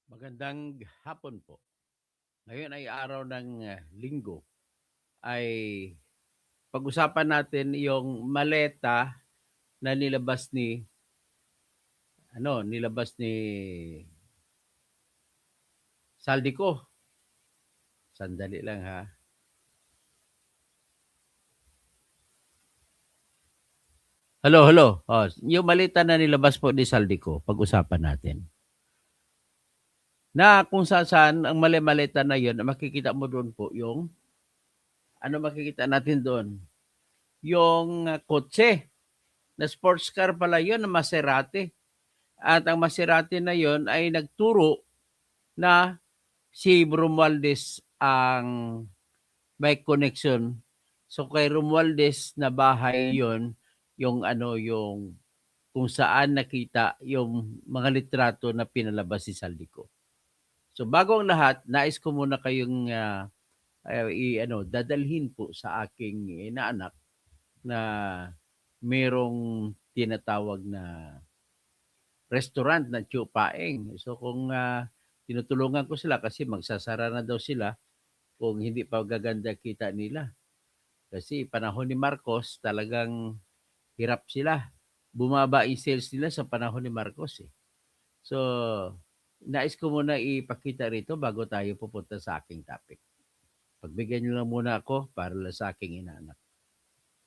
Magandang hapon po. Ngayon ay araw ng linggo. Ay pag-usapan natin yung maleta na nilabas ni Saldico. Sandali lang ha. Hello. Yung maleta na nilabas po ni Saldico, pag-usapan natin. Na kung saan ang maleta na yun, makikita mo doon po yung makikita natin doon? Yung kotse na sports car pala yun na Maserati. At ang Maserati na yon ay nagturo na si Romualdez ang may connection. So kay Romualdez na bahay yon yung kung saan nakita yung mga litrato na pinalabas si Saldico. So bago ang lahat, nais ko muna kayong dadalhin po sa aking inaanak na merong tinatawag na restaurant ng Chupaeng. So kung tinutulungan ko sila kasi magsasara na daw sila kung hindi pa gaganda kita nila. Kasi panahon ni Marcos talagang hirap sila. Bumaba yung sales nila sa panahon ni Marcos eh. So nais ko muna ipakita rito bago tayo pupunta sa aking topic. Pagbigyan nyo lang muna ako para lang sa aking inaanak.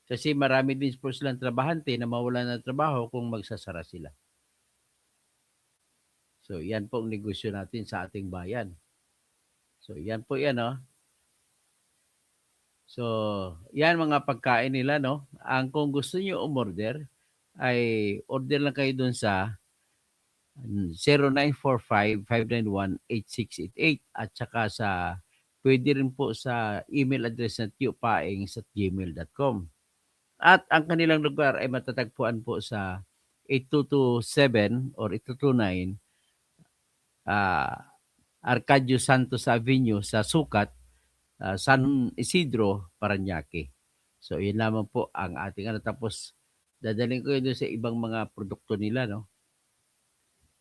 Kasi marami din po silang trabahante na mawalan ng trabaho kung magsasara sila. So, yan po ang negosyo natin sa ating bayan. So, yan po yan, no? So, yan mga pagkain nila, no? Ang kung gusto niyo umorder, ay order lang kayo dun sa 0945-591-8688 at saka pwede rin po sa email address na tiopaeng@gmail.com. At ang kanilang lugar ay matatagpuan po sa 8227 or 8229 Arcadio Santos Avenue sa Sukat, San Isidro, Parañaque. So, yun lamang po ang ating Tapos, dadalhin ko yun sa ibang mga produkto nila, no?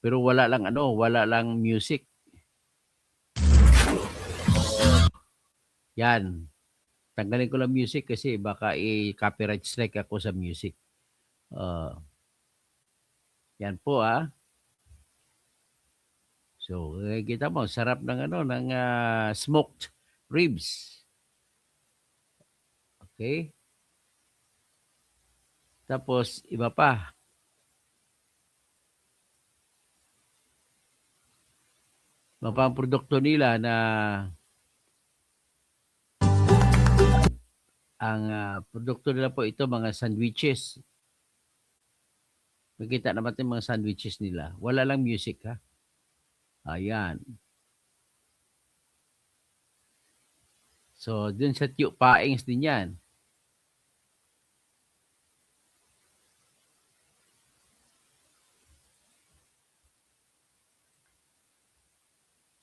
Pero wala lang music. Yan. Tanggalin ko lang music kasi baka i-copyright strike ako sa music. Yan po So, kita mo, sarap ng ng smoked ribs. Okay? Tapos, iba pa. Iba pa ang produkto nila na ang produkto nila po ito, mga sandwiches. Makita naman yung mga sandwiches nila. Wala lang music, ha? Ayan. So, dun sa Tio Paings din yan.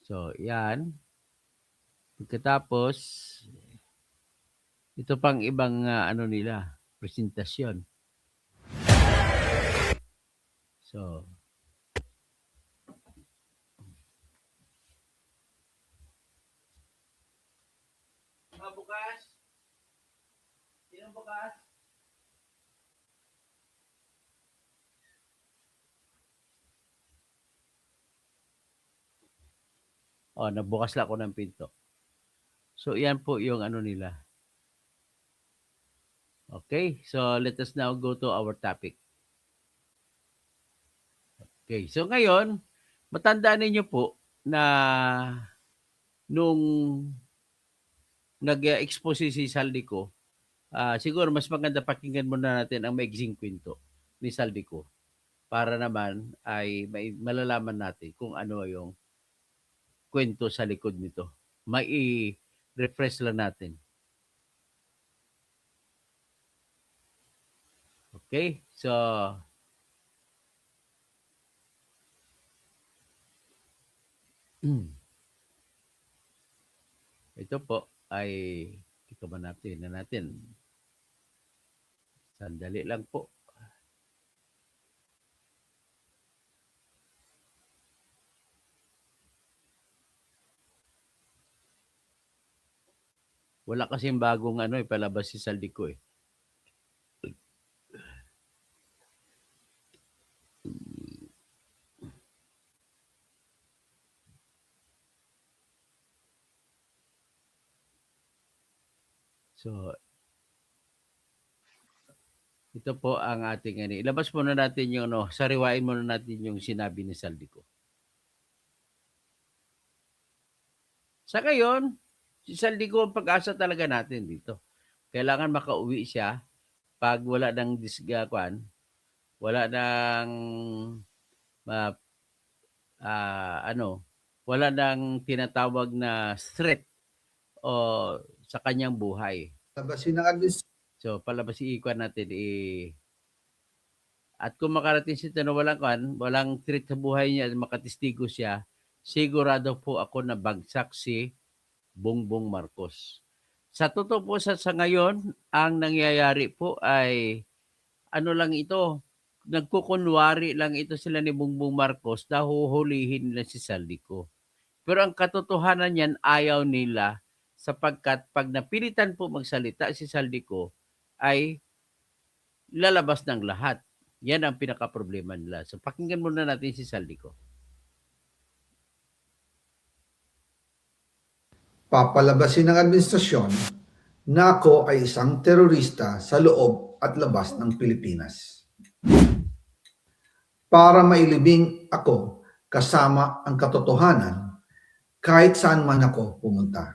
So, yan. Pagkatapos, ito pang ibang nila, presentasyon. So, bukas? Sino bukas? Oh, nabukas lang ako ng pinto. So, yan po yung nila. Okay, so let us now go to our topic. Okay, so ngayon, matandaan ninyo po na nung nag-expose si Saldico, siguro mas maganda pakinggan muna natin ang maigsing kwento ni Saldico para naman ay malalaman natin kung ano yung kwento sa likod nito. Mai-refresh lang natin. Okay? So, ito po ay ito ba natin. Sandali lang po. Wala kasing bagong palabas si Saldico eh. So, ito po ang ating ilabas muna natin yung sariwain muna natin yung sinabi ni Saldico. Sa ngayon, si Saldico ang pag-asa talaga natin dito. Kailangan makauwi siya pag wala ng wala ng wala ng tinatawag na threat o sa kanyang buhay. Labasin ng So, palabasin natin at kung makarating siya na walang threat sa buhay niya, makatistigo siya, sigurado po ako na bagsak si Bongbong Marcos. Sa totoo po sa ngayon, ang nangyayari po ay lang ito, nagkukunwari lang ito sila ni Bongbong Marcos na huhulihin nila si Saldico. Pero ang katotohanan niyan, ayaw nila sapagkat pag napilitan po magsalita si Saldico, ay lalabas ng lahat. Yan ang pinaka-problema nila. So pakinggan muna natin si Saldico. Papalabasin ng administrasyon na ako ay isang terorista sa loob at labas ng Pilipinas. Para mailibing ako kasama ang katotohanan kahit saan man ako pumunta.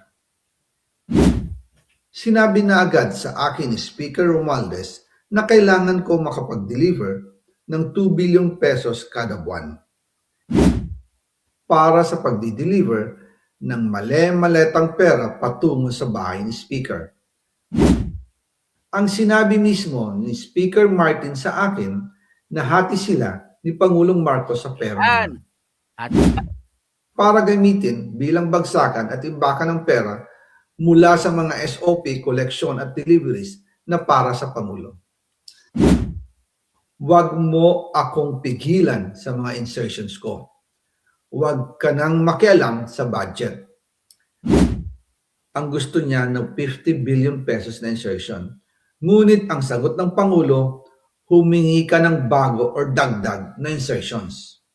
Sinabi na agad sa akin ni Speaker Romualdez na kailangan ko makapag-deliver ng 2 billion pesos kada buwan para sa pagdi-deliver ng male-maletang pera patungo sa bahay ni Speaker. Ang sinabi mismo ni Speaker Martin sa akin na hati sila ni Pangulong Marcos sa pera para gamitin bilang bagsakan at imbakan ng pera mula sa mga SOP, collection at deliveries na para sa Pangulo. Huwag mo akong pigilan sa mga insertions ko. Huwag ka nang makialam sa budget. Ang gusto niya ng 50 billion pesos na insertion. Ngunit ang sagot ng Pangulo, humingi ka ng bago or dagdag na insertions.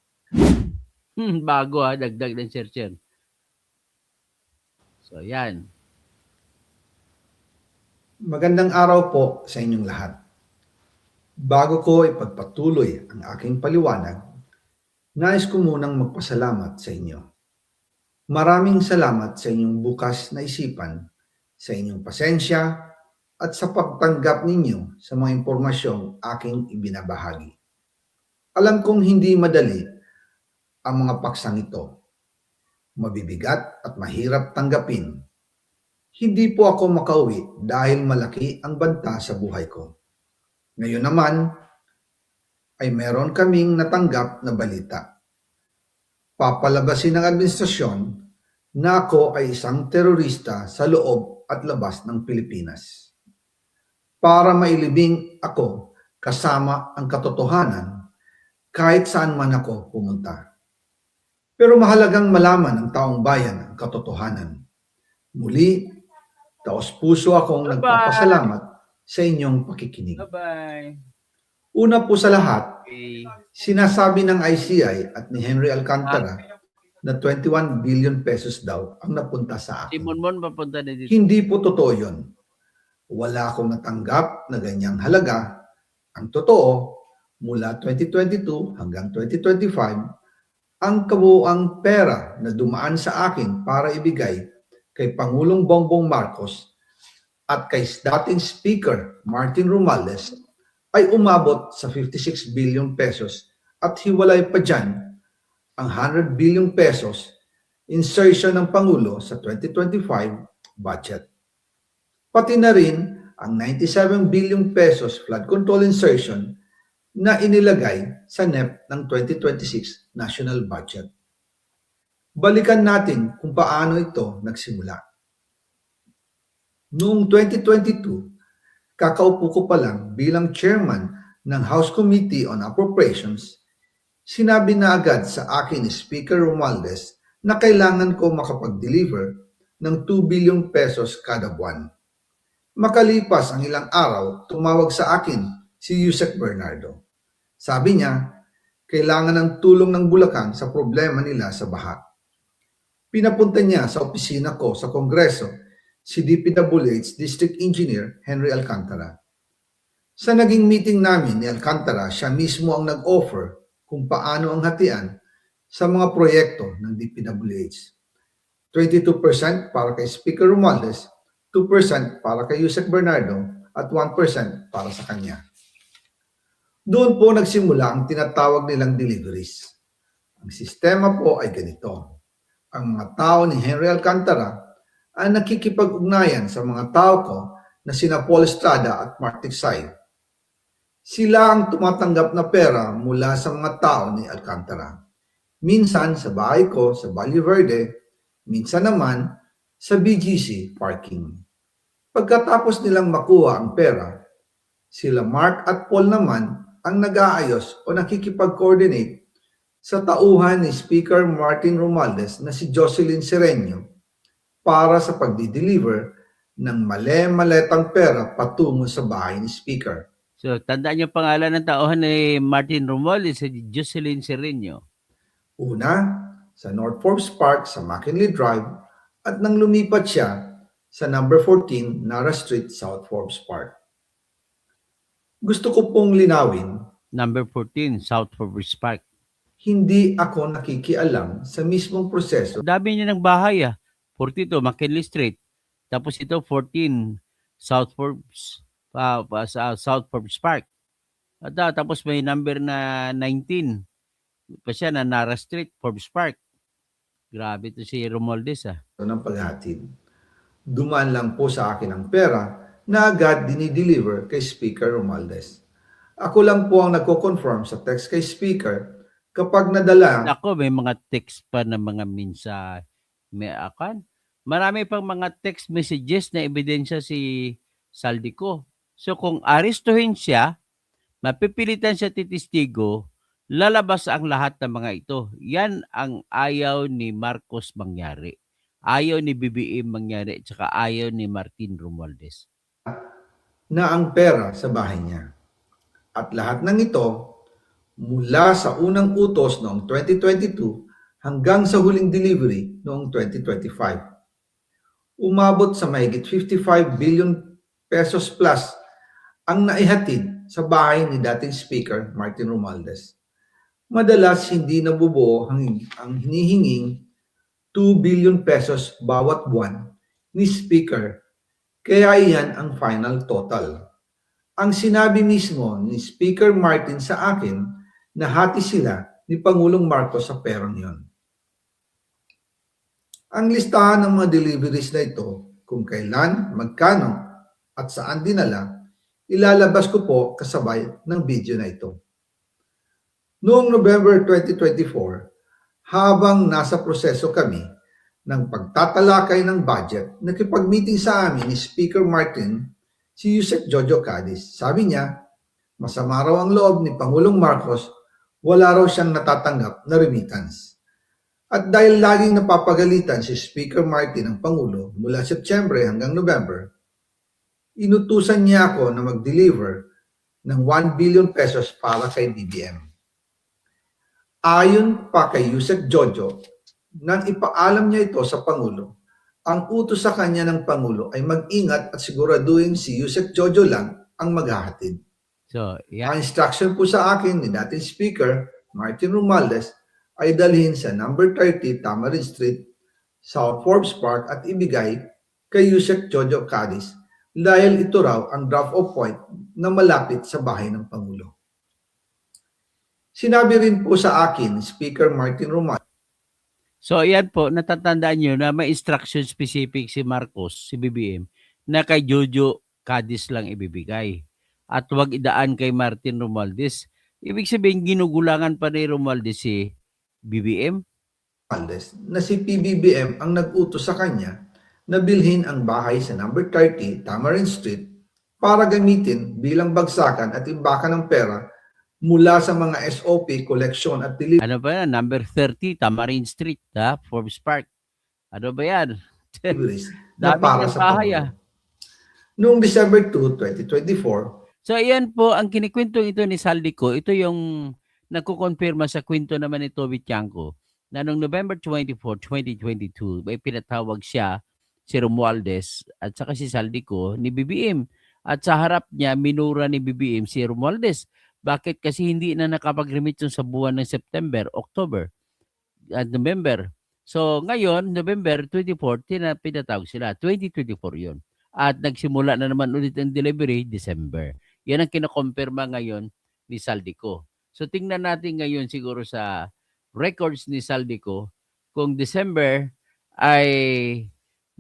Bago dagdag na insertion. So yan. Magandang araw po sa inyong lahat. Bago ko ipagpatuloy ang aking paliwanag, nais ko munang magpasalamat sa inyo. Maraming salamat sa inyong bukas na isipan, sa inyong pasensya, at sa pagtanggap ninyo sa mga impormasyong aking ibinabahagi. Alam kong hindi madali ang mga paksang ito. Mabibigat at mahirap tanggapin. Hindi po ako makauwi dahil malaki ang banta sa buhay ko. Ngayon naman, ay meron kaming natanggap na balita. Papalabasin ng administrasyon na ako ay isang terorista sa loob at labas ng Pilipinas. Para mailibing ako kasama ang katotohanan kahit saan man ako pumunta. Pero mahalagang malaman ng taong bayan ang katotohanan. Muli, taos-puso akong nagpapasalamat sa inyong pakikinig. Bye-bye. Una po sa lahat, sinasabi ng ICI at ni Henry Alcantara na 21 billion pesos daw ang napunta sa akin. Si Monmon papunta na dito. Hindi po totoo yun. Wala akong natanggap na ganyang halaga. Ang totoo, mula 2022 hanggang 2025, ang kabuuang pera na dumaan sa akin para ibigay kay Pangulong Bongbong Marcos at kay dating Speaker Martin Romualdez ay umabot sa 56 billion pesos at hiwalay pa dyan ang 100 billion pesos insertion ng Pangulo sa 2025 budget. Pati na rin ang 97 billion pesos flood control insertion na inilagay sa NEP ng 2026 national budget. Balikan natin kung paano ito nagsimula. Noong 2022, kakaupo ko pa lang bilang chairman ng House Committee on Appropriations, sinabi na agad sa akin ni Speaker Romualdez na kailangan ko makapag-deliver ng 2 bilyong pesos kada buwan. Makalipas ang ilang araw, tumawag sa akin si Yusek Bernardo. Sabi niya, kailangan ng tulong ng Bulacan sa problema nila sa baha. Pinapunta niya sa opisina ko sa Kongreso si DPWH District Engineer Henry Alcantara. Sa naging meeting namin ni Alcantara, siya mismo ang nag-offer kung paano ang hatian sa mga proyekto ng DPWH. 22% para kay Speaker Romualdez, 2% para kay Yusek Bernardo, at 1% para sa kanya. Doon po nagsimula ang tinatawag nilang deliveries. Ang sistema po ay ganito. Ang mga tao ni Henry Alcantara ay nakikipag-ugnayan sa mga tao ko na sina Paul Estrada at Mark Tiksay. Sila ang tumatanggap na pera mula sa mga tao ni Alcantara. Minsan sa bahay ko sa Valle Verde, minsan naman sa BGC parking. Pagkatapos nilang makuha ang pera, sila Mark at Paul naman ang nag-aayos o nakikipag-coordinate sa tauhan ni Speaker Martin Romualdez na si Jocelyn Sereño para sa pagdi-deliver ng male-maletang pera patungo sa bahay ni Speaker. So, tandaan niyo pangalan ng tauhan ni Martin Romualdez, si Jocelyn Sereño. Una, sa North Forbes Park sa McKinley Drive at nang lumipat siya sa number 14 Nara Street, South Forbes Park. Gusto ko pong linawin, Number 14, South Forbes Park. hindi ako nakikialam sa mismong proseso Dami niya ng bahay 42, McKinley Street. Tapos ito, 14, South Forbes, sa South Forbes Park. At tapos may number na 19. Pa siya na Nara Street, Forbes Park. Grabe to si Romualdez ng paghatid. Dumaan lang po sa akin ang pera na agad dinideliver kay Speaker Romualdez. Ako lang po ang nagko-confirm sa text kay Speaker kapag nadala. Ako, may mga text pa na mga minsa. May akan. Marami pang mga text messages na ebidensya si Saldico. So kung arestuhin siya, mapipilitan siya titistigo, lalabas ang lahat ng mga ito. Yan ang ayaw ni Marcos mangyari. Ayaw ni BBM mangyari, tsaka ayaw ni Martin Romualdez. Na ang pera sa bahay niya. At lahat ng ito, mula sa unang utos noong 2022 hanggang sa huling delivery noong 2025. Umabot sa mahigit 55 billion pesos plus ang naihatid sa bahay ni dating Speaker Martin Romualdez. Madalas hindi nabubuo ang hinihinging 2 billion pesos bawat buwan ni Speaker, kaya iyan ang final total. Ang sinabi mismo ni Speaker Martin sa akin na hati sila ni Pangulong Marcos sa perang yon. Ang listahan ng mga deliveries na ito, kung kailan, magkano, at saan dinala, ilalabas ko po kasabay ng video na ito. Noong November 2024, habang nasa proseso kami ng pagtatalakay ng budget, nakipag-meeting sa amin ni Speaker Martin si Yusek Jojo Cadiz. Sabi niya, masama raw ang loob ni Pangulong Marcos, wala raw siyang natatanggap na remittance. At dahil laging napapagalitan si Speaker Martin ng Pangulo mula Setyembre hanggang November, inutusan niya ako na mag-deliver ng 1 billion pesos para kay BBM. Ayon pa kay Yusek Jojo, nang ipaalam niya ito sa Pangulo, ang utos sa kanya ng Pangulo ay mag-ingat at siguraduhin si Yusek Jojo lang ang maghahatid. So, yeah. Ang instruction po sa akin ni dating Speaker Martin Romualdez ay dalhin sa number 30 Tamarin Street, South Forbes Park at ibigay kay Yusek Jojo Cadiz dahil ito raw ang drop-off point na malapit sa bahay ng Pangulo. Sinabi rin po sa akin, Speaker Martin Romualdez. So, yan po, natatandaan nyo na may instruction specific si Marcos, si BBM, na kay Jojo Cadiz lang ibibigay. At huwag idaan kay Martin Romualdez. Ibig sabihin, ginugulangan pa ni Romualdez si BBM? Na si PBBM ang nag-utos sa kanya na bilhin ang bahay sa number 30 Tamarin Street para gamitin bilang bagsakan at imbakan ng pera mula sa mga SOP, collection at delivery. Ano ba yan? Number 30, Tamarin Street, Forbes Park. Ano ba yan? deliveries na Dami para nilang sa bahay, Pangulo. Noong December 2, 2024, So ayan po ang kinikwentong ito ni Saldico, ito yung nagkukumpirma sa kwento naman ni Toby Tiangco na noong November 24, 2022 may pinatawag siya si Romualdez at saka si Saldico ni BBM. At sa harap niya minura ni BBM si Romualdez. Bakit? Kasi hindi na nakapag-remit yun sa buwan ng September, October at November. So ngayon, November 24, pinatawag sila. 2024 yun. At nagsimula na naman ulit ang delivery, December. Yan ang kinakompirma ngayon ni Saldico. So tingnan natin ngayon siguro sa records ni Saldico kung December ay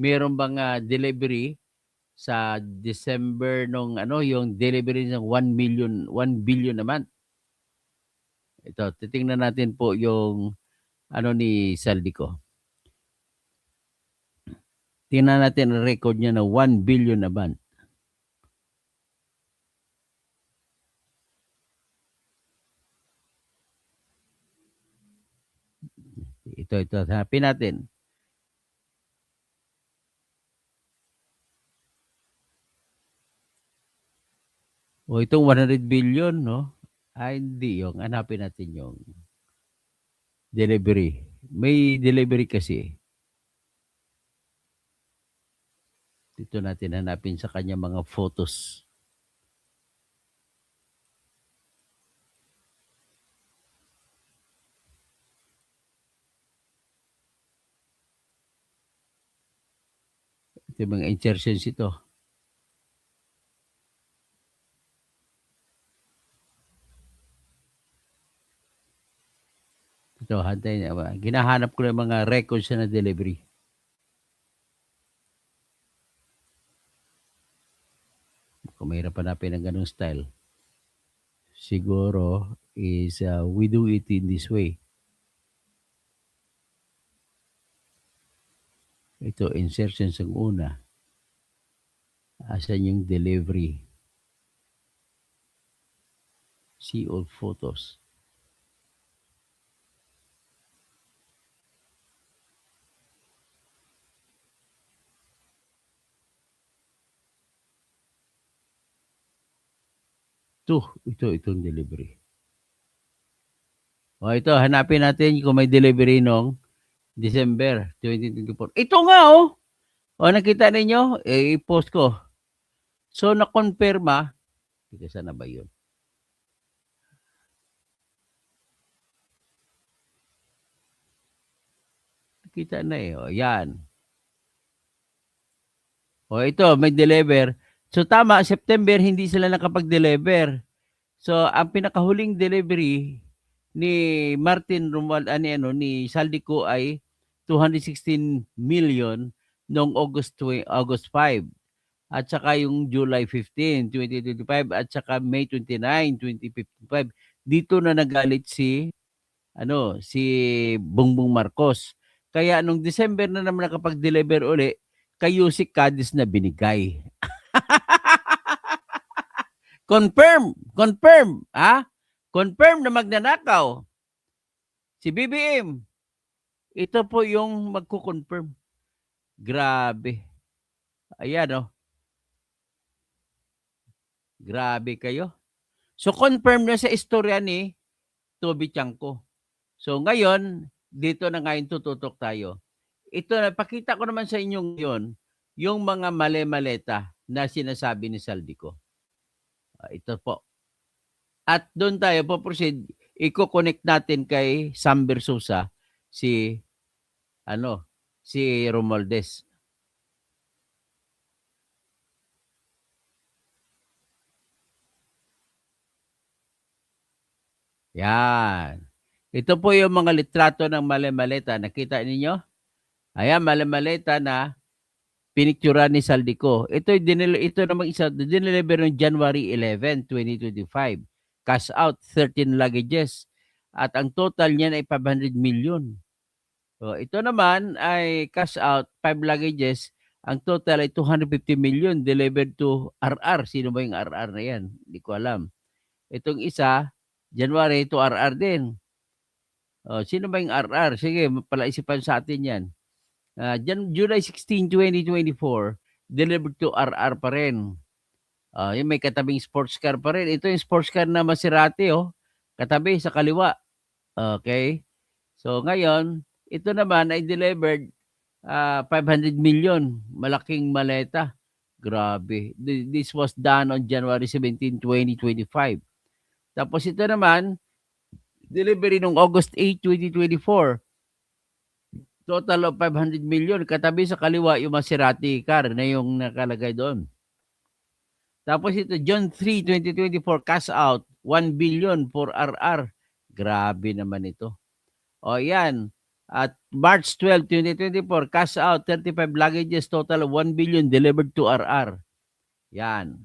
mayroon bang delivery sa December nung yung delivery ng 1 billion naman. Ito, titingnan natin po yung ni Saldico. Tingnan natin ang record niya na 1 billion naman. Ito. Hanapin natin. O itong 100 billion, no? Ay, hindi yung. Hanapin natin yung delivery. May delivery kasi. Dito natin hanapin sa kanya mga photos. Ito yung mga insertions ito. Ito, hantay niya. Ginahanap ko ng mga records na delivery. Kung mahirap hanapin ng ganung style. Siguro is we do it in this way. Ito, insertions ang una. Asan yung delivery? See all photos. Itong delivery. O ito, hanapin natin kung may delivery nung December 2024. Ito nga O nakita ninyo? I-post ko. So na-confirma. Sana ba yun? Nakita na O yan. O ito, may deliver. So tama, September hindi sila nakapag-deliver. So ang pinakahuling delivery ni Martin Romualdez ni Saldico ay 216 million noong August 5 at saka yung July 15, 2025 at saka May 29, 2055. Dito na nagalit si Bongbong Marcos. Kaya nung December na naman nakapag-deliver uli, kay Yusek Cadiz na binigay. Confirm, Confirm na magnanakaw. Si BBM. Ito po yung magko-confirm. Grabe. Ayan Grabe kayo. So confirm na sa istorya ni Toby Tiangco. So ngayon, dito na ngayon tututok tayo. Ito, napakita ko naman sa inyo ngayon, yung mga mali-maleta na sinasabi ni Saldico. Ito po. At doon tayo po-proceed, i-connect natin kay Sam Versosa si Romualdez. Yan. Ito po yung mga litrato ng mali-maleta. Nakita ninyo? Ayan, mali-maleta na pinictura ni Saldico. Ito namang isa, dineliver ng January 11, 2025. Cash out, 13 luggages. At ang total niyan ay 500 million. So, ito naman ay cash out, 5 luggages. Ang total ay 250 million delivered to RR. Sino ba yung RR na yan? Hindi ko alam. Itong isa, January to RR din. Sino ba yung RR? Sige, palaisipan sa atin yan. July 16, 2024, delivered to RR pa rin. Yung may katabing sports car pa rin. Ito yung sports car na Maserati, oh. Katabi sa kaliwa. Okay. So ngayon, ito naman ay delivered 500 million. Malaking maleta. Grabe. This was done on January 17, 2025. Tapos ito naman, delivery noong August 8, 2024. Total of 500 million. Katabi sa kaliwa yung Maserati car na yung nakalagay doon. Tapos ito, June 3, 2024, cash out, 1 billion for RR. Grabe naman ito. O yan. At March 12, 2024, cash out, 35 luggages, total of 1 billion delivered to RR. Yan.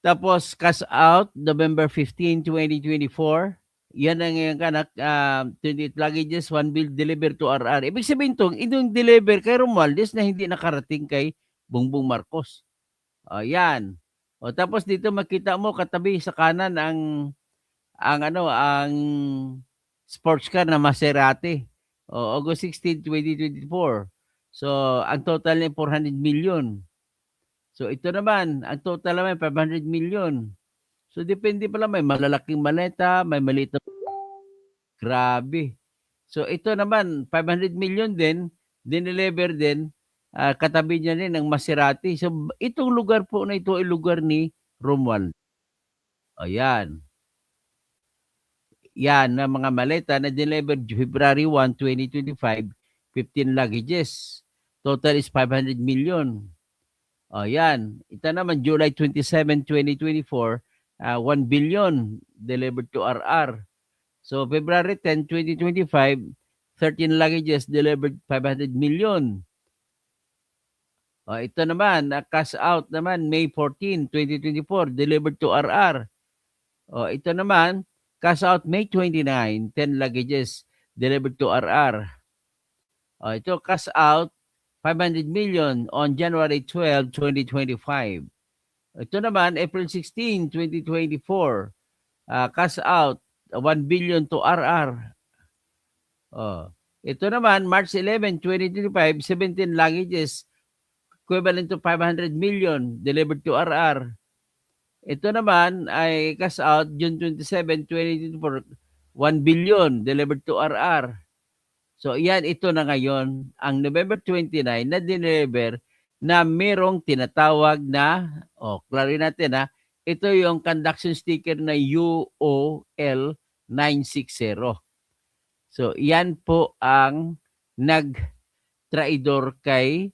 Tapos cash out, November 15, 2024. Yan ang ngayon kanak, 28 luggages, 1 bill delivered to RR. Ibig sabihin itong deliver kay Romualdez na hindi nakarating kay Bongbong Marcos. Yan. O tapos dito makita mo katabi sa kanan ang sports car na Maserati. August 16, 2024. So ang total niya 400 million. So ito naman, ang total naman 500 million. So depende pala, may malalaking maleta, may maliit na, grabe. So ito naman 500 million din, dineliver din, katabi niya rin ng Maserati. So itong lugar po na ito ay lugar ni Romuald. Ayan. Yan na mga maleta na delivered February 1, 2025, 15 luggages. Total is 500 million. Yan. Ito naman July 27, 2024, 1 billion delivered to RR. So February 10, 2025, 13 luggages delivered 500 million. Ito naman, cash out naman May 14, 2024, delivered to RR. Ito naman, cash out May 29, 10 luggages delivered to RR. Ito cash out 500 million on January 12, 2025. Ito naman, April 16, 2024, cash out 1 billion to RR. Ito naman, March 11, 2025, 17 luggages equivalent to 500 million delivered to RR. Ito naman ay cash out June 27, 2024, 1 billion delivered to RR. So yan, ito na ngayon, ang November 29 na deliver na merong tinatawag na, klarin natin ito yung conduction sticker na UOL 960. So yan po ang nag-traidor kay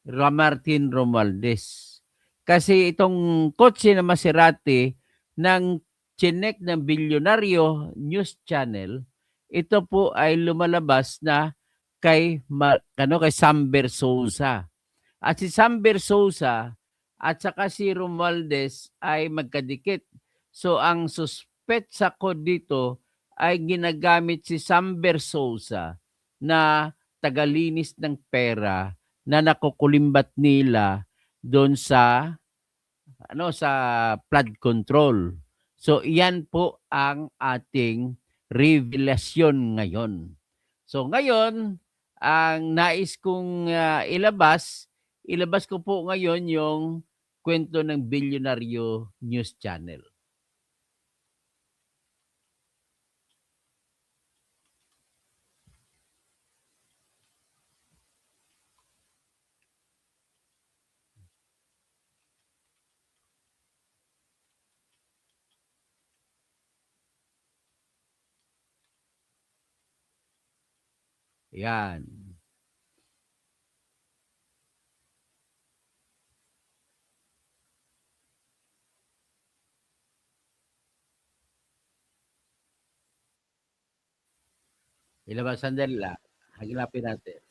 Martin Romualdez. Kasi itong kotse na Maserati ng chinek ng Bilyonaryo News Channel, ito po ay lumalabas na kay Samber Sousa. At si Samber Sousa at saka si Romualdez ay magkadikit. So ang suspetsa ko dito ay ginagamit si Samber Sousa na tagalinis ng pera na nakukulimbat nila doon sa flood control. So iyan po ang ating revelasyon ngayon. So ngayon, ang nais kong ilabas ko po ngayon yung kwento ng Bilyonaryo News Channel. Yan. Ilabas sandali lang. Hanapin natin.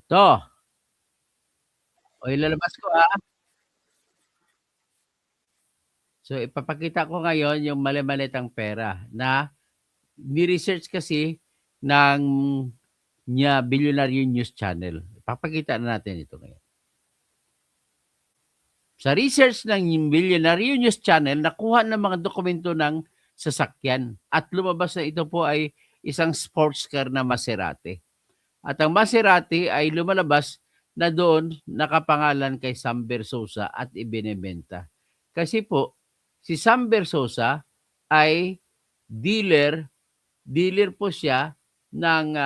'To. O ilalabas ko, So ipapakita ko ngayon yung mali-malitang pera na ni-research kasi ng Billionaire News Channel. Ipapakita na natin ito ngayon. Sa research ng Billionaire News Channel, nakuha ng mga dokumento ng sasakyan at lumabas na ito po ay isang sports car na Maserati. At ang Maserati ay lumalabas na doon nakapangalan kay Sam Versosa at ibinebenta. Kasi po, si Sam Versosa ay dealer po siya ng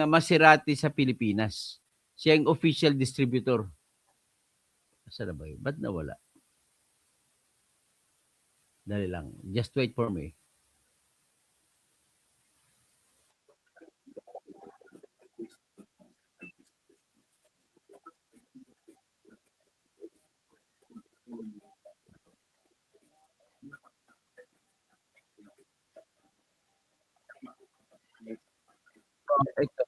Maserati sa Pilipinas. Siya ang official distributor. Saan na ba yun? Ba't nawala? Dali lang. Just wait for me. Ito.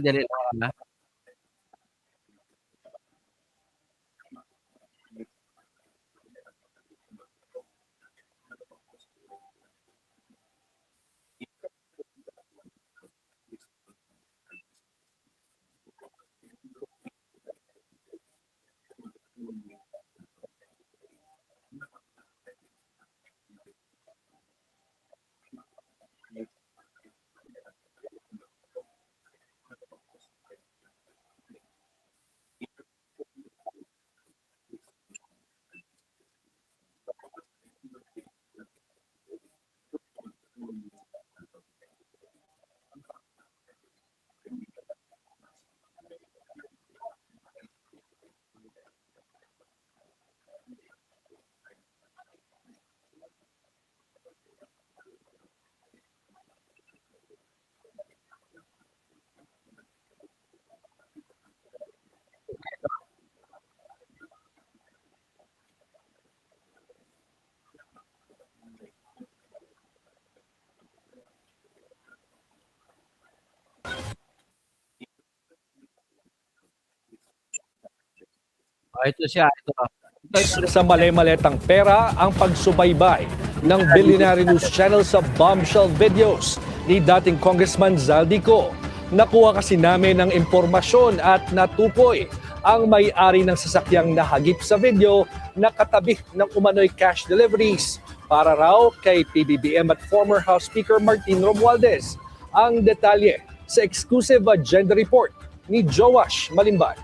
Dali lang. Ito siya. Ito. Sa mali-maletang pera ang pagsubaybay ng Billionaire News Channel sa bombshell videos ni dating Congressman Zaldico. Nakuha kasi namin ng impormasyon at natukoy ang may-ari ng sasakyang nahagip sa video na katabi ng umano'y cash deliveries para raw kay PBBM at former House Speaker Martin Romualdez. Ang detalye sa exclusive agenda report ni Joash Malimbay.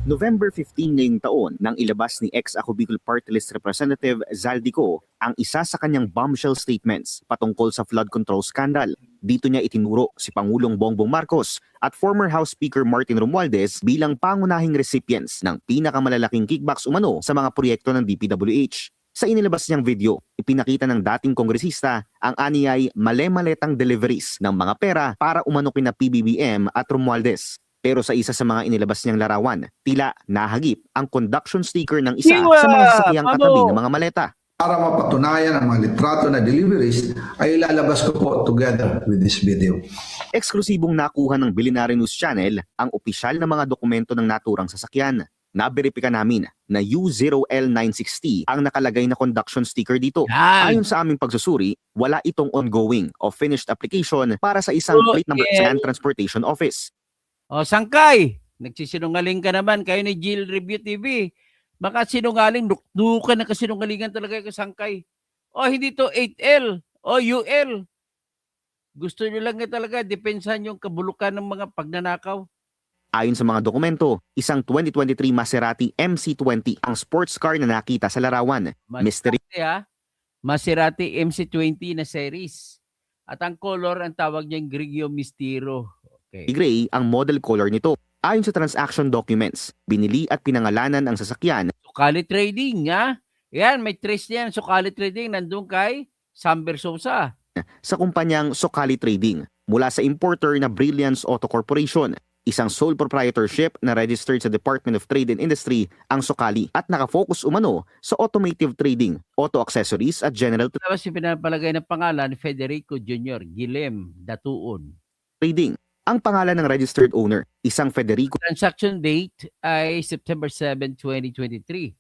November 15 ngayong taon nang ilabas ni ex-Ako Bicol Party List Representative Zaldico ang isa sa kanyang bombshell statements patungkol sa flood control scandal. Dito niya itinuro si Pangulong Bongbong Marcos at former House Speaker Martin Romualdez bilang pangunahing recipients ng pinakamalalaking kickbacks umano sa mga proyekto ng DPWH. Sa inilabas niyang video, ipinakita ng dating kongresista ang aniyay male-maletang deliveries ng mga pera para umano kina PBBM at Romualdez. Pero sa isa sa mga inilabas niyang larawan, tila nahagip ang conduction sticker ng isa sa mga sasakyang katabi ng mga maleta. Para mapatunayan ang mga litrato na deliveries ay ilalabas ko po together with this video. Eksklusibong nakuha ng Billionaire News Channel ang opisyal na mga dokumento ng naturang sasakyan. Naberipika namin na U0L960 ang nakalagay na conduction sticker dito. Yan. Ayon sa aming pagsusuri, wala itong ongoing o finished application para sa isang plate number sa Land Transportation Office. O, Sangkay, nagsisinungaling ka naman kayo ni Jill Review TV. Baka sinungaling, dukdukan na kasinungalingan talaga kay Sangkay. O, hindi to 8L o UL. Gusto nyo lang nga talaga, depensahan yung kabulukan ng mga pagnanakaw. Ayon sa mga dokumento, isang 2023 Maserati MC20 ang sports car na nakita sa larawan. Mystery Maserati MC20 na series. At ang color, ang tawag niyang Grigio Mistero. Okay. gray ang model color nito. Ayon sa transaction documents, binili at pinangalanan ang sasakyan Sukali Trading, ha? Yan, may trace niyan. Sukali Trading, nandun kay Sam Versosa. sa kumpanyang Sokali Trading mula sa importer na Brilliance Auto Corporation. Isang sole proprietorship na registered sa Department of Trade and Industry ang Sokali at nakafocus umano sa automotive trading, auto accessories at general Tapos yung pinapalagay ng pangalan, Federico Jr. Guilhem Datuon. trading. Ang pangalan ng registered owner, isang Federico Transaction date ay September 7, 2023.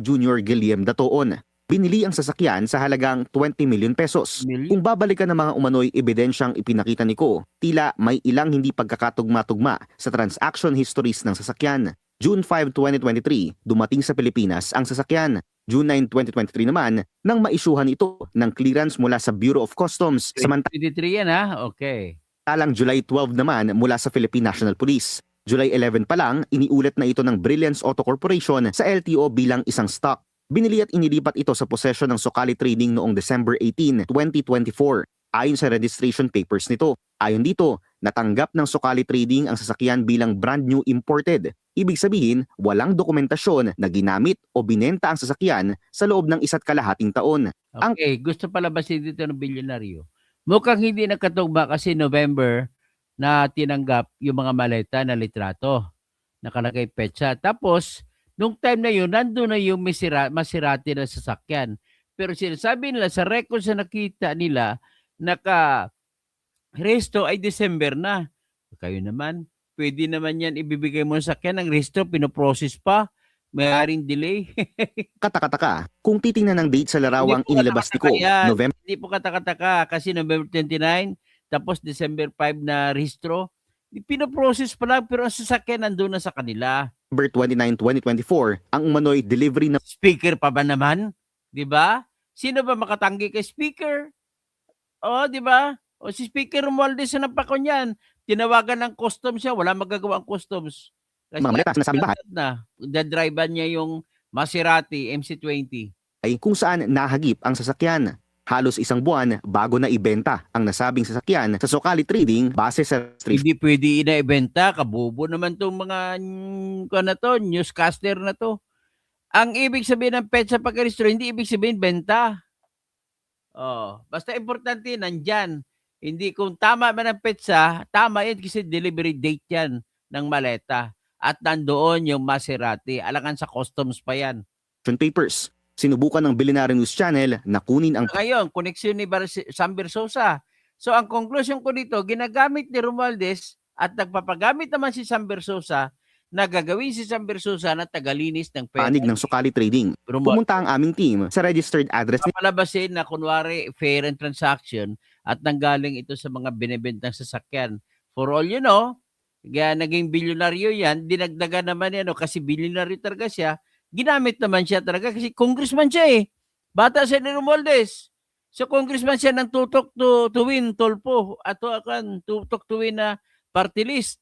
Jr. Guilhem Datoon. Binili ang sasakyan sa halagang 20 million pesos. Kung babalikan ng mga umano'y ebidensyang ipinakita ni Ko, tila may ilang hindi pagkakatugma-tugma sa transaction histories ng sasakyan. June 5, 2023, dumating sa Pilipinas ang sasakyan. June 9, 2023 naman, nang maisyuhan ito ng clearance mula sa Bureau of Customs. 2023 yan, ha? Okay. Samantalang July 12 naman mula sa Philippine National Police. July 11 pa lang, iniulat na ito ng Brilliance Auto Corporation sa LTO bilang isang stock. Binili at inilipat ito sa posesyon ng Sokali Trading noong December 18, 2024. Ayon sa registration papers nito. Ayon dito, natanggap ng Sokali Trading ang sasakyan bilang brand new imported. Ibig sabihin, walang dokumentasyon na ginamit o binenta ang sasakyan sa loob ng 1.5 taon. Okay, gusto palabasin dito ng bilyonaryo. Mukhang hindi nakatugma kasi November na tinanggap yung mga maleta na litrato. Nakalagay petsa. Tapos, nung time na yun, nandun na yung Maserati na sasakyan. Pero sinasabi nila sa records na nakita nila, naka-resto ay December na. Kayo naman, pwede naman yan ibibigay mo sa sakyan ng resto, pinoprocess pa, mayroong delay. Katakataka, kung titingnan ng date sa larawang inilabas ni Ko, November Hindi po katakataka kasi November 29, tapos December 5 na rehistro. Pinoprocess pa lang pero ang sasakyan nandun na sa kanila. 29, 2024, ang umano'y delivery ng Speaker pa ba naman? 'Di ba? Sino ba makatanggi kay speaker? Oh, 'di ba? O si Speaker Romualdez na napako niyan. Tinawagan ng customs siya, wala magagawa ang customs. Kasi mga maleta sa nasabing bahay na, dadrivean niya yung Maserati MC20. ay kung saan nahagip ang sasakyan. Halos isang buwan bago na ibenta ang nasabing sasakyan sa Sokali Trading base sa Hindi pwede ina-ibenta, kabobo naman tong mga newscaster na to. Ang ibig sabihin ng petsa pagka-restro, hindi ibig sabihin benta. Oh, basta importante nandyan. Hindi kung tama man ang petsa, tama yan kasi delivery date yan ng maleta. At nandoon yung Maserati. Alangan sa customs pa yan. papers. Sinubukan ng Billionaire News Channel na kunin ang Ngayon, koneksyon ni Sam Versosa. So ang conclusion ko dito, ginagamit ni Romualdez at nagpapagamit naman si Sam Versosa na gagawin si Sam Versosa na tagalinis ng pera. panig ng Sokali Trading. Pumunta ang aming team sa registered address ni Palabasin na kunwari fair and transaction at nanggaling ito sa mga binibentang sasakyan. For all you know, kaya naging bilyonaryo yan, dinagdagan naman yan kasi bilyonaryo talaga siya. Ginamit naman siya talaga kasi congressman siya eh. Bata siya ni Romualdez. So congressman siya ng tutok to win Tolpo at tutok to win na party list.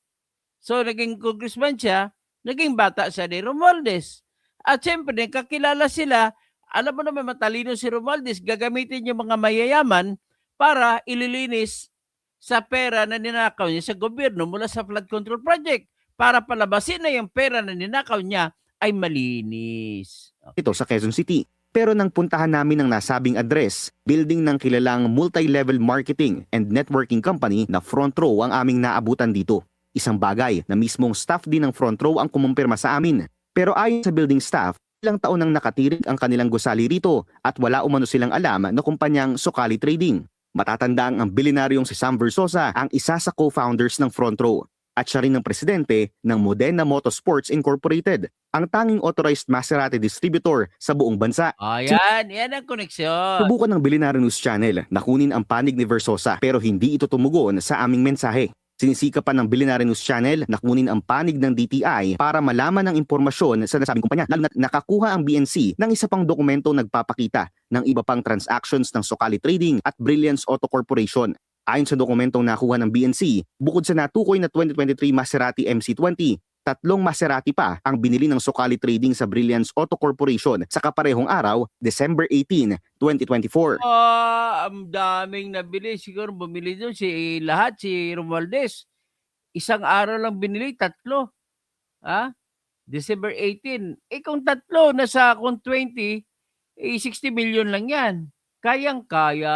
So naging congressman siya, naging bata siya ni Romualdez. At siyempre, kakilala sila, alam mo naman matalino si Romualdez, gagamitin yung mga mayayaman para ililinis sa pera na ninakaw niya sa gobyerno mula sa flood control project para palabasin na yung pera na ninakaw niya ay malinis. ito sa Quezon City. Pero nang puntahan namin ang nasabing address, building ng kilalang multi-level marketing and networking company na Front Row ang aming naabutan dito. Isang bagay na mismong staff din ng Front Row ang kumumpirma sa amin. Pero ayon sa building staff, ilang taon nang nakatirig ang kanilang gusali rito at wala umano silang alam na kumpanyang Sokali Trading. Matatandang ang bilyonaryong si Sam Versosa ang isa sa co-founders ng Front Row at siya rin ang presidente ng Modena Motorsports Incorporated, ang tanging authorized Maserati distributor sa buong bansa. Ayan, yan ang koneksyon. Subukan ng Billionaire News Channel na kunin ang panig ni Versosa pero hindi ito tumugon sa aming mensahe. Sinisikapan ng Billionaire News Channel na kunin ang panig ng DTI para malaman ang impormasyon sa nasabing kumpanya. Lalo na nakakuha ang BNC ng isa pang dokumentong nagpapakita ng iba pang transactions ng Sokali Trading at Brilliance Auto Corporation. Ayon sa dokumentong nakuha ng BNC, bukod sa natukoy na 2023 Maserati MC20, 3 Maserati pa ang binili ng Sukali Trading sa Brilliance Auto Corporation sa kaparehong araw, December 18, 2024. Ang daming nabili. Siguro bumili doon si Romualdez. Isang araw lang binili, 3. December 18. Kung 3, kung 20, 60 million lang yan. Kayang-kaya.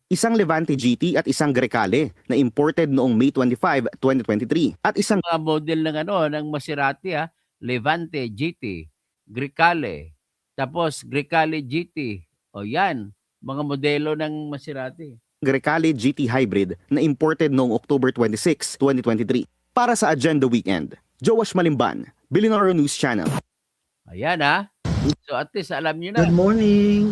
Isang Levante GT at isang Grecale na imported noong May 25, 2023 at isang Mga model ng Maserati, Levante GT, Grecale, tapos Grecale GT. O yan, mga modelo ng Maserati. Grecale GT Hybrid na imported noong October 26, 2023. Para sa Agenda Weekend, Joash Malimban, Billionaire News Channel. Ayan So at least alam nyo na. Good morning.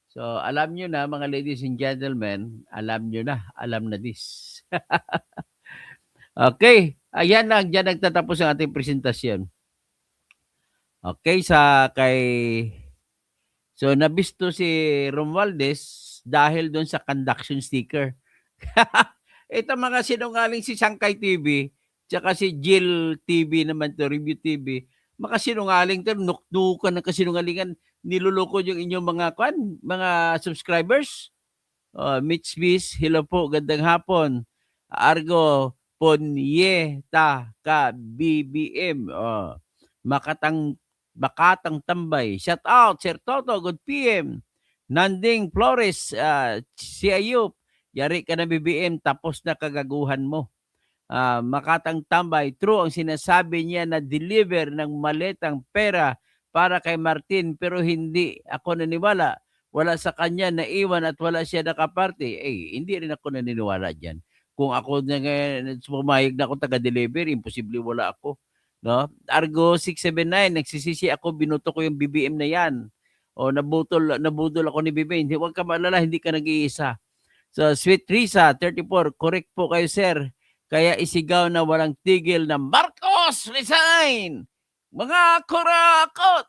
So alam nyo na mga ladies and gentlemen, alam nyo na, alam na this. Okay, ayan lang, dyan nagtatapos ang ating presentasyon. Okay, so nabisto si Romualdez dahil doon sa conduction sticker. Ito mga sinungaling si Sangkay TV, tsaka si Jill TV naman to, Review TV, makasinungaling to, nuknukan ng kasinungalingan, niluloko yung inyong mga subscribers. Mitch Bis, hello po, gandang hapon. Argo Ponyeta ka BBM. Makatang Tambay. Shout out, Sir Toto, good PM. Nanding Flores, si Ayup, yari ka na BBM, tapos na kagaguhan mo. Makatang Tambay, true ang sinasabi niya na deliver ng maletang pera para kay Martin, pero hindi ako naniwala. Wala sa kanya naiwan at wala siya nakaparte. Hindi rin ako naniniwala dyan. Kung ako pumayag na ako taga-deliver, imposible wala ako. No? Argo 679, nagsisisi ako, binuto ko yung BBM na yan. O nabudol ako ni BBM. Huwag ka maalala, hindi ka nag-iisa. So, Sweet Risa, 34, correct po kayo, sir. Kaya isigaw na walang tigil na Marcos, resign! Mga kurakot!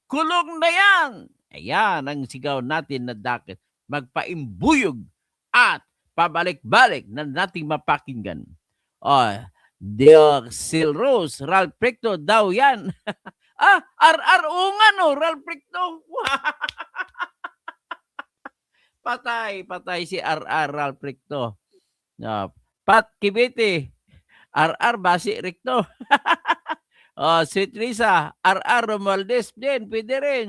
Kulong na yan! Ayan ang sigaw natin na dapat magpaimbuyog at pabalik-balik na nating mapakinggan. Deoxil Rose, Ralph Precto daw yan. RR Ungan, Ralph Precto. Patay si RR Ralph Precto. Pat Kibete, RR Basi Recto. Sweet Risa, RR Romualdez din, pwede rin.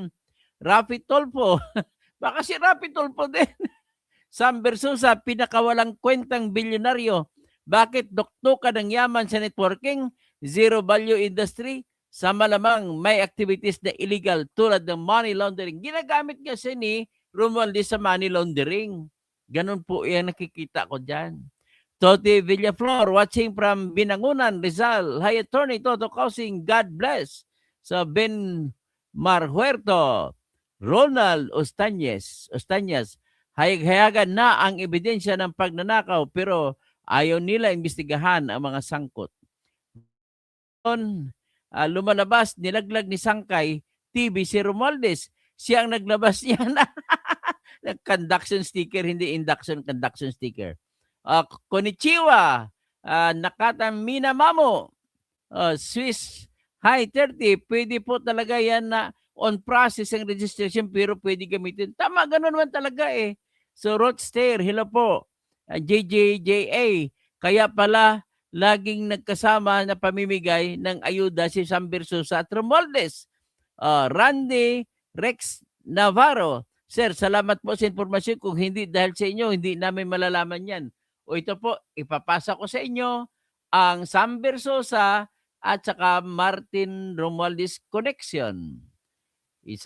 Rafi Tolpo, baka si Rafi Tolpo din. Sam Versosa, pinakawalang kwentang bilyonaryo. Bakit dokto ka ng yaman sa networking? Zero value industry? Sa malamang may activities na illegal tulad ng money laundering. Ginagamit kasi ni Romualdez sa money laundering. Ganun po yan nakikita ko dyan. Toti Villaflor, watching from Binangunan, Rizal. Hi, Attorney Toto Causing, God bless. So, Ben Marhuerto, Ronald Ostañez, hayag-hayagan na ang ebidensya ng pagnanakaw pero ayaw nila imbestigahan ang mga sangkot. Lumalabas, nilaglag ni Sangkay TV si Romualdez. Siya ang naglabas niya na conduction sticker, hindi induction, conduction sticker. Konnichiwa, Nakata Minamamo, Swiss High 30, pwede po talaga yan na on process ang registration pero pwede gamitin. Tama, ganun naman talaga eh. So, Rothster, hello po. JJJA, kaya pala laging nagkasama na pamimigay ng ayuda si Sam Versosa at Romualdez. Randy Rex Navarro, sir, salamat po sa informasyon. Kung hindi dahil sa inyo, hindi namin malalaman yan. O ito po, ipapasa ko sa inyo ang Sam Versosa at saka Martin Romualdez connection.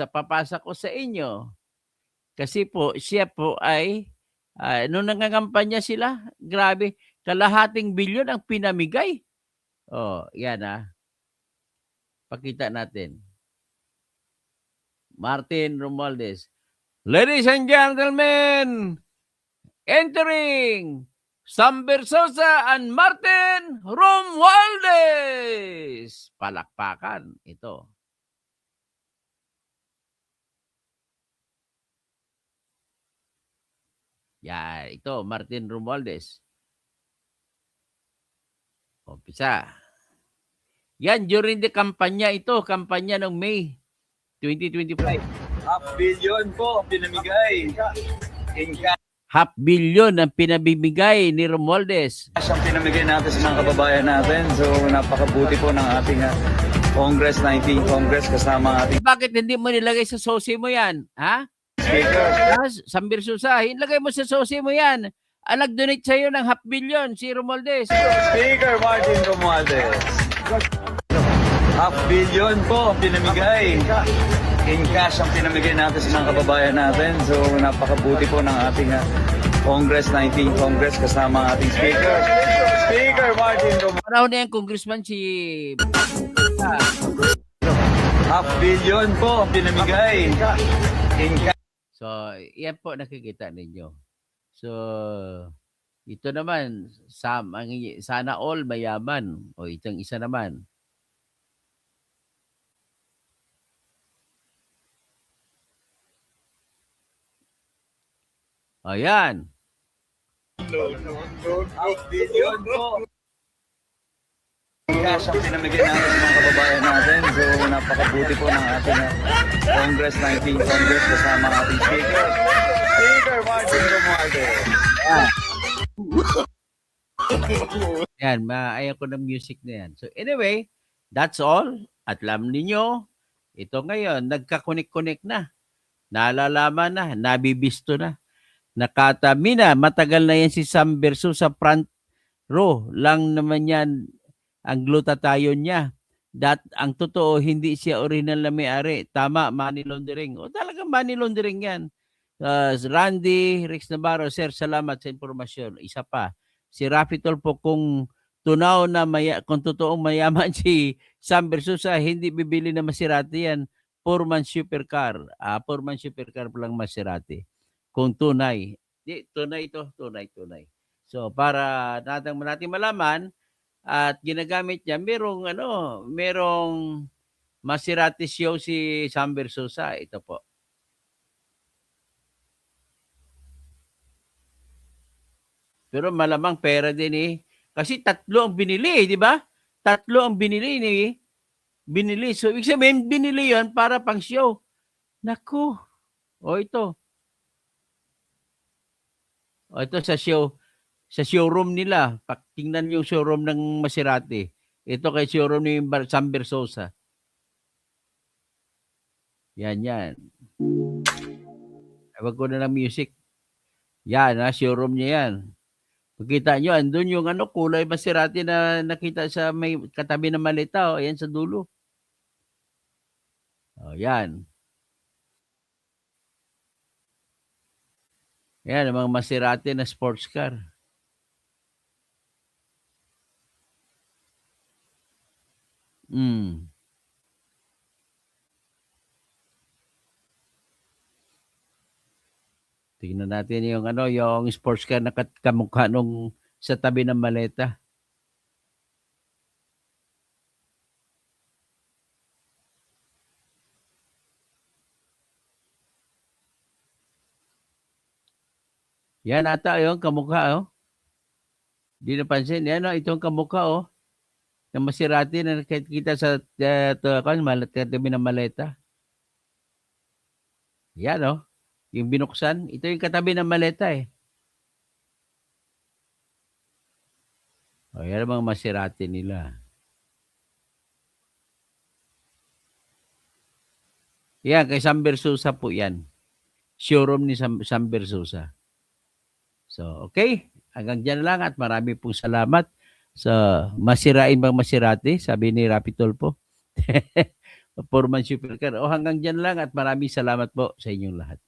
Papasa ko sa inyo. Kasi po, siya po ay, nung nangangampanya sila, grabe, kalahating bilyon ang pinamigay. Yan Pakita natin. Martin Romualdez. Ladies and gentlemen, entering Sam Versosa and Martin Romualdez. Palakpakan ito. Yan, ito, Martin Romualdez. Umpisa. Yan, during the kampanya ito, kampanya ng May 2025. $500 million po ang pinamigay. In cash $500 million ang pinabibigay ni Romualdez. ang pinamigay natin sa mga kababayan natin. So napakabuti po ng ating Congress, 19 Congress kasama ang ating Bakit hindi mo nilagay sa sosi mo yan? Ha? Speaker. Sambir Susa, ilagay mo sa sosi mo yan. Ang nag-donate sa'yo ng $500 million, si Romualdez. Speaker Martin Romualdez. $500 million po ang pinamigay. In cash ang pinamigay natin sa mga kababayan natin. So napakabuti po ng ating Congress, 19 Congress kasama ang ating Speaker. Speaker Martin Romualdez. Panahon na yan, Congressman, si... $500 million po ang pinamigay. In cash. So, yan po nakikita ninyo. So, ito naman, sana all mayaman. O itong isa naman. Ayan. $500 million po. Cash ang pinamigay natin sa mga kababayan natin. So napakabuti po ng ating Congress, 19 Congress kasama ang ating Speaker. Speaker Martin Romualdez. Yan, maayaw ko ng music na yan. So anyway, that's all. At alam ninyo, ito ngayon, nagkakunik-kunik na. Nalalaman na, nabibisto na. Nakatami na, matagal na yan si Sam versus sa front row. Lang naman yan ang glutathione niya. Ang totoo, hindi siya original na may-ari. Tama, money laundering. O talagang money laundering yan. Randy, Rex Navarro, sir, salamat sa impormasyon. Isa pa, si Rafi Tulfo, kung tunaw na kung totoong mayaman si Sam versus hindi bibili na Maserati yan. Foreman supercar. Foreman supercar pa lang Maserati. Kung tunay. Tunay ito. Tunay. So, para natin malaman, at ginagamit niya, merong Maserati show si Sam Versosa. Ito po. Pero malamang pera din eh. Kasi 3 ang binili, di ba? 3 ang binili ni binili. So, ibig sabihin, binili yon para pang show. Naku. O ito. O ito sa show. Sa showroom nila. Tingnan yung showroom ng Maserati. Ito kay showroom ni Sam Versosa. Yan. Ewan ko na ng music. Yan, showroom niya yan. Makita nyo, andun yung kulay Maserati na nakita sa may katabi ng maleta. Ayan sa dulo. Yan. Yan, ang mga Maserati na sports car. Tingnan natin yung sports car na kamukha nung sa tabi ng maleta. Yan ata yung kamukha Di napansin. Yan itong kamukha ng Maserati na nakikita sa tabi ng maleta. Yan yung binuksan. Ito yung katabi ng maleta yan ang mga Maserati nila. Yan, kay Sam Versosa po yan. Showroom ni Sam Versosa. So, okay. Hanggang dyan lang at marami pong salamat sa masirain bang Maserati, sabi ni Rafi Tulfo. Foreman supercar. Hanggang dyan lang at maraming salamat po sa inyong lahat.